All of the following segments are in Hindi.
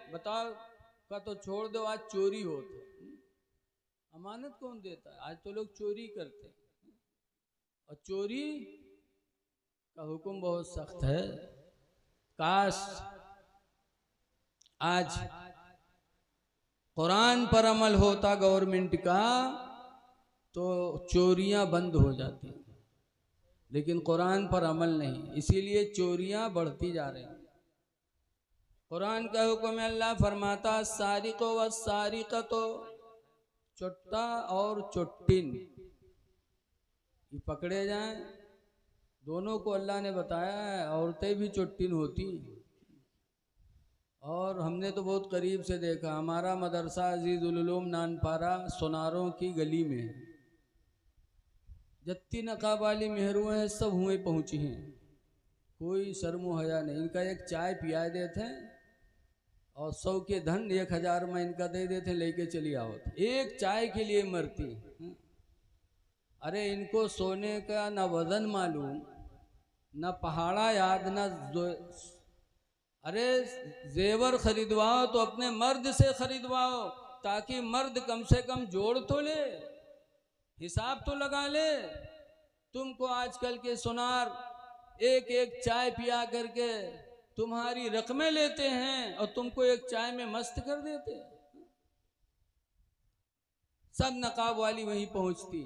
बताओ का तो छोड़ दो, आज चोरी होता, अमानत कौन देता है? आज तो लोग चोरी करते हैं, और चोरी का हुक्म बहुत सख्त है। काश आज कुरान पर अमल होता गवर्नमेंट का तो चोरियां बंद हो जाती, लेकिन कुरान पर अमल नहीं, इसीलिए चोरियां बढ़ती जा रही। कुरान का हुक्म है, अल्लाह फरमाता सारिको व सारिकतो, चुट्टा और चुट्टिन ये पकड़े जाएं, दोनों को अल्लाह ने बताया है। औरतें भी चुट्टिन होती, और हमने तो बहुत करीब से देखा। हमारा मदरसा अजीजुल उलूम नानपारा सोनारों की गली में है, जत्ती नकाब वाली मेहरुएं हैं सब हुए पहुंची हैं, कोई शर्मो हया नहीं। इनका एक चाय पिया देते हैं और 100 के धन 1000 में इनका दे देते, लेके चली आओ, एक चाय के लिए मरती। अरे इनको सोने का ना वजन मालूम, ना पहाड़ा याद, ना अरे जेवर खरीदवाओ तो अपने मर्द से खरीदवाओ, ताकि मर्द कम से कम जोड़ तो ले, हिसाब तो लगा ले। तुमको आजकल के सुनार एक एक चाय पिया करके तुम्हारी रकमें लेते हैं और तुमको एक चाय में मस्त कर देते हैं। सब नकाब वाली वहीं पहुंचती।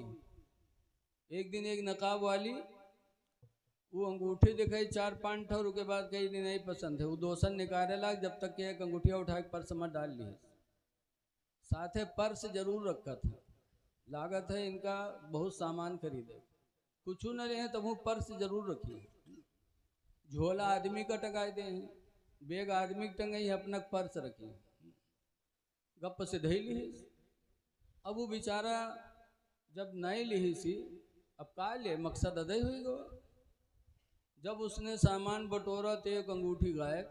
एक दिन एक नकाब वाली वो अंगूठी दिखाई 4-5 ठौर के बाद कई दिन नहीं पसंद है, वो दोसन निकाले लाग, जब तक कि एक अंगूठिया उठा के पर्स में डाल ली। साथे पर्स जरूर रखा था, लागत है इनका बहुत सामान खरीदे, कुछ न रहे तब वो पर्स जरूर रखी। झोला आदमी का टकाए दे, बेग आदमी की टंगाई, अपना पर्स रखी, गप से धई ली। अब वो बेचारा जब नहीं ली सी, अब का ले मकसद अदय हुई गो। जब उसने सामान बटोरा तो एक अंगूठी गायब,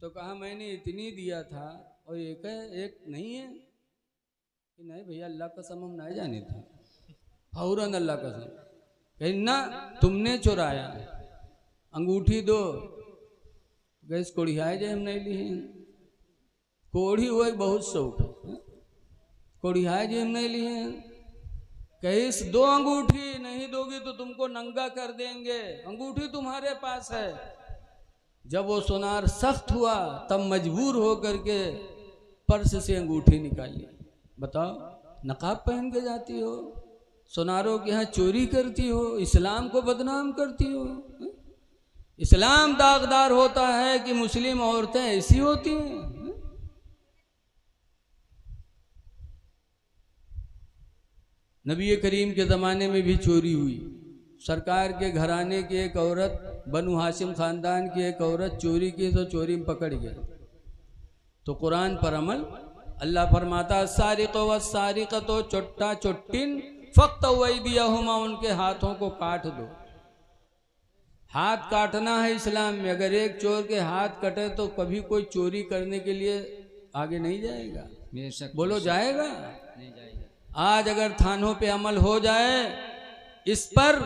तो कहा मैंने इतनी दिया था और एक है, एक नहीं है। कि नहीं भैया अल्लाह कसम हम नहीं जाने थे, फौरन अल्लाह कसम, कहीं ना तुमने चुराया, अंगूठी दो। गैस कोढ़ियाए जाए, हम नहीं ली, कोढ़ी हुआ बहुत शौक है, कोढ़ियाए जी हम नहीं लिए। कहिस दो अंगूठी, नहीं दोगी तो तुमको नंगा कर देंगे, अंगूठी तुम्हारे पास है। जब वो सुनार सख्त हुआ तब मजबूर हो करके पर्स से अंगूठी निकाली। बताओ, नकाब पहन के जाती हो, सुनारों के यहाँ चोरी करती हो, इस्लाम को बदनाम करती हो। इस्लाम दागदार होता है कि मुस्लिम औरतें ऐसी होती हैं। नबी करीम के ज़माने में भी चोरी हुई। सरकार के घराने की एक औरत, बनु हाशिम ख़ानदान की एक औरत चोरी की तो चोरी में पकड़ गया। तो कुरान पर अमल, अल्लाह फरमाता सारिक़ो व सारिक़तो चुट्टा चुट्टिन फ़क़्तअयदियहुमा, उनके हाथों को काट दो। हाथ काटना है इस्लाम में। अगर एक चोर के हाथ कटे तो कभी कोई चोरी करने के लिए आगे नहीं जाएगा। बोलो जाएगा? नहीं जाएगा। आज अगर थानों पे अमल हो जाए इस पर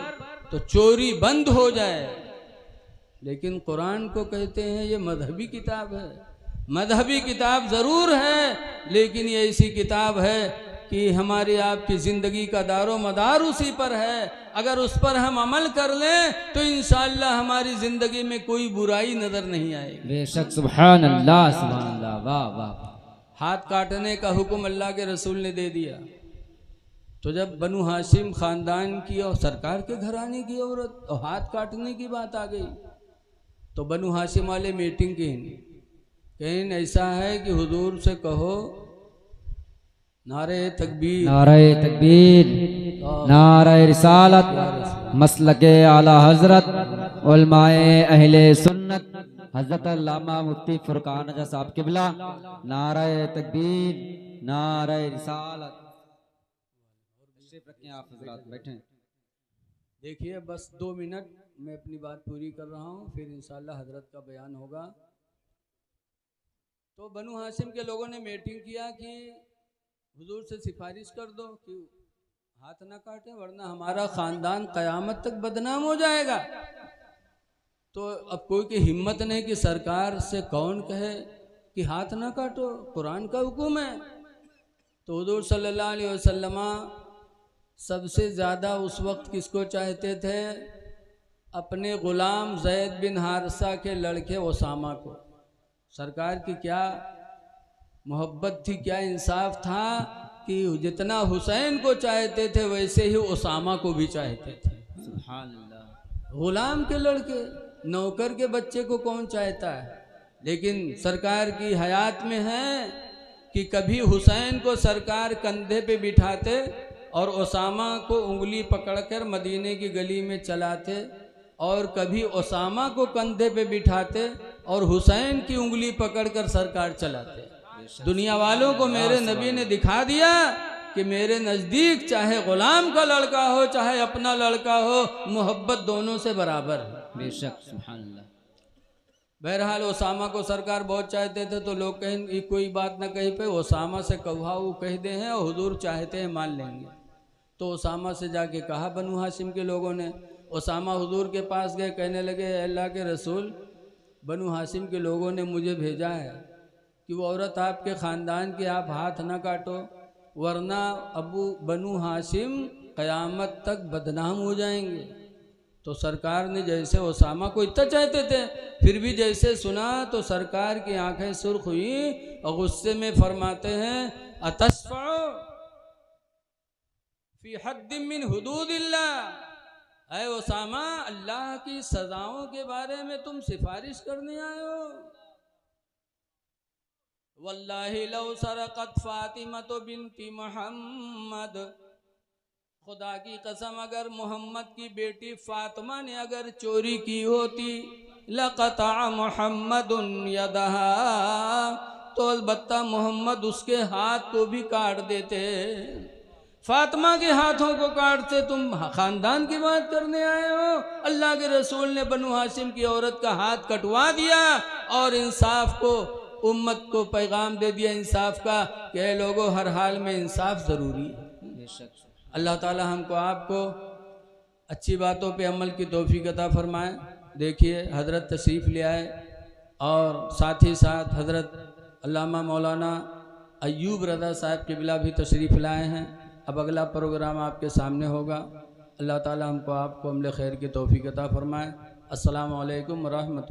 तो चोरी बंद हो जाए। लेकिन कुरान को कहते हैं ये मजहबी किताब है। मजहबी किताब जरूर है, लेकिन ये ऐसी किताब है कि हमारी आपकी जिंदगी का दारो मदार उसी पर है। अगर उस पर हम अमल कर लें तो इंशाअल्लाह हमारी जिंदगी में कोई बुराई नजर नहीं आएगी। बेशक, सुभान अल्लाह, सुभान अल्लाह, वाह वाह। हाथ काटने का हुक्म अल्लाह के रसूल ने दे दिया। तो जब बनु हाशिम खानदान की और सरकार के घराने की औरत और हाथ काटने की बात आ गई, तो बनु हाशिम वाले मीटिंग की कहीं ऐसा है कि हुजूर से कहो नारे तकबीर, नारे तकबीर, नारे रिसालत, मसलके आला हजरत, उलमाए अहले सुन्नत, हजरत अल्लामा मुफ्ती फुरकान रजा साहब किबला, नारे तकबीर, नारे रिसालत। आप हजरात बैठें। देखिए बस 2 मिनट मैं अपनी बात पूरी कर रहा हूँ, फिर इंशाअल्लाह हजरत का बयान होगा। तो बनु हाशिम के लोगों ने मीटिंग किया कि हुजूर से सिफारिश कर दो कि हाथ ना काटे, वरना हमारा खानदान कयामत तक बदनाम हो जाएगा। तो अब कोई की हिम्मत नहीं कि सरकार से कौन कहे कि हाथ ना काटो, कुरान का हुक्म है। तो हुजूर सल्लल्लाहु अलैहि वसल्लम सबसे ज़्यादा उस वक्त किसको चाहते थे? अपने ग़ुलाम ज़ैद बिन हारिसा के लड़के उसामा को। सरकार की क्या मोहब्बत थी, क्या इंसाफ था कि जितना हुसैन को चाहते थे वैसे ही उसामा को भी चाहते थे। सुभान अल्लाह। गुलाम के लड़के, नौकर के बच्चे को कौन चाहता है? लेकिन सरकार की हयात में है कि कभी हुसैन को सरकार कंधे पे बिठाते और उसामा को उंगली पकड़कर मदीने की गली में चलाते, और कभी उसामा को कंधे पे बिठाते और हुसैन की उंगली पकड़कर सरकार चलाते। दुनिया वालों को मेरे नबी ने दिखा दिया कि मेरे नज़दीक चाहे गुलाम का लड़का हो चाहे अपना लड़का हो, मोहब्बत दोनों से बराबर है। बेशक, सुभान अल्लाह। बहरहाल उसामा को सरकार बहुत चाहते थे, तो लोग कहीं कोई बात ना कहीं पे उसामा से कहा वो कह दे हैं और हुजूर चाहते हैं मान लेंगे। तो उसामा से जाके कहा बनु हाशिम के लोगों ने। उसामा हुजूर के पास गए, कहने लगे अल्लाह के रसूल, बनु हाशिम के लोगों ने मुझे भेजा है कि वो औरत आपके ख़ानदान के आप हाथ ना काटो, वरना अबू बनु हाशिम क़यामत तक बदनाम हो जाएंगे। तो सरकार ने जैसे उसामा को इतना चाहते थे, फिर भी जैसे सुना तो सरकार की आंखें सुर्ख हुई और गुस्से में फरमाते हैं अतस्फ़अ फी हद्दिम मिन हुदूदिल्लाह, ऐ उसामा, अल्लाह की सजाओं के बारे में तुम सिफारिश करने आए हो? वल्लाहि लौ सरक़त फ़ातिमतु बिन्ती मोहम्मद, खुदा की कसम अगर मोहम्मद की बेटी फातिमा ने अगर चोरी की होती, लक़ता मोहम्मदुन यदहा, तो अलबत्ता मोहम्मद उसके हाथ को भी काट देते। फातिमा के हाथों को काटते, तुम ख़ानदान की बात करने आए हो? अल्लाह के रसूल ने बनु हाशिम की औरत का हाथ कटवा दिया और इंसाफ को, उम्मत को पैगाम दे दिया इंसाफ का कि ऐ लोगों, हर हाल में इंसाफ ज़रूरी है। बेशक, अल्लाह ताला हमको आपको अच्छी बातों पे अमल की तौफीक अता फरमाए। देखिए हज़रत तशरीफ़ ले आए और साथ ही साथ हज़रत अल्लामा मौलाना अय्यूब रज़ा साहब क़िबला भी तशरीफ़ लाए हैं। अब अगला प्रोग्राम आपके सामने होगा। अल्लाह ताला हमको आपको अमल खैर की तौफीक अता फरमाए। अस्सलामु अलैकुम व रहमतुल्लाह।